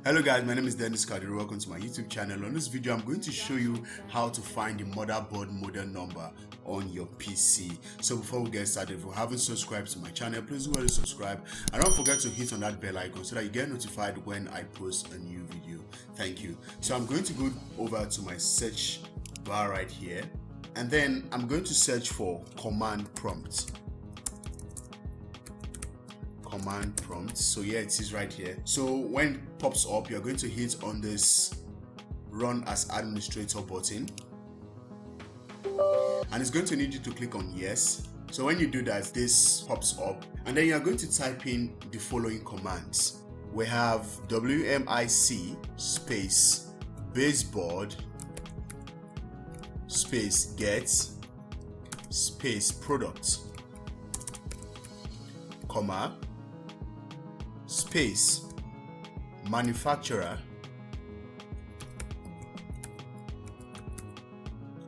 Hello guys, my name is Kadiri. Welcome to my YouTube channel. On this video, I'm going to show you how to find the motherboard model number on your PC. So before we get started, if you haven't subscribed to my channel, please go ahead and subscribe. And don't forget to hit on that bell icon so that you get notified when I post a new video. Thank you. So I'm going to go over to my search bar right here. And then I'm going to search for command prompt. Command prompt. So here it is right here. So when it pops up, you're going to hit on this run as administrator button, and it's going to need you to click on yes. So when you do that, this pops up, and then you're going to type in the following commands. We have WMIC space baseboard space get space product, comma, space manufacturer,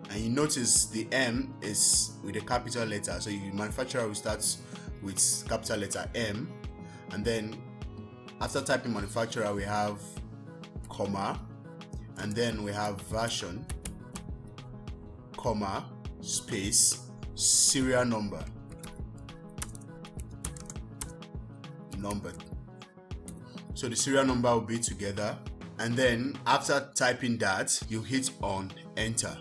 and you notice the M is with a capital letter, so your manufacturer will start with capital letter M, and then after typing manufacturer we have comma, and then we have version, comma, space serial number. So the serial number will be together, and then after typing that, you hit on enter.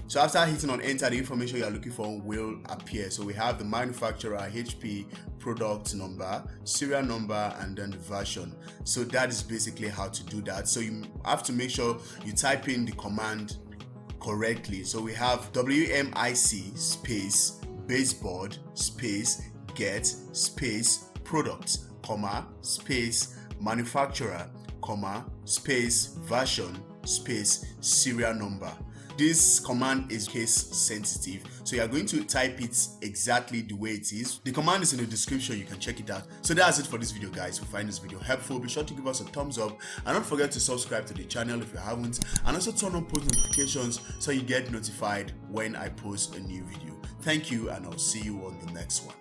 So after hitting on enter, the information you are looking for will appear. So we have the manufacturer, HP, product number, serial number, and then the version. So that is basically how to do that. So you have to make sure you type in the command correctly. So we have WMIC space baseboard space get space product, comma, space manufacturer, comma, space version, space serial number. This command is case sensitive, so you are going to type it exactly the way it is. The command is in the description, you can check it out. So that's it for this video, guys. If you find this video helpful, be sure to give us a thumbs up, and don't forget to subscribe to the channel if you haven't, and also turn on post notifications so you get notified when I post a new video. Thank you, and I'll see you on the next one.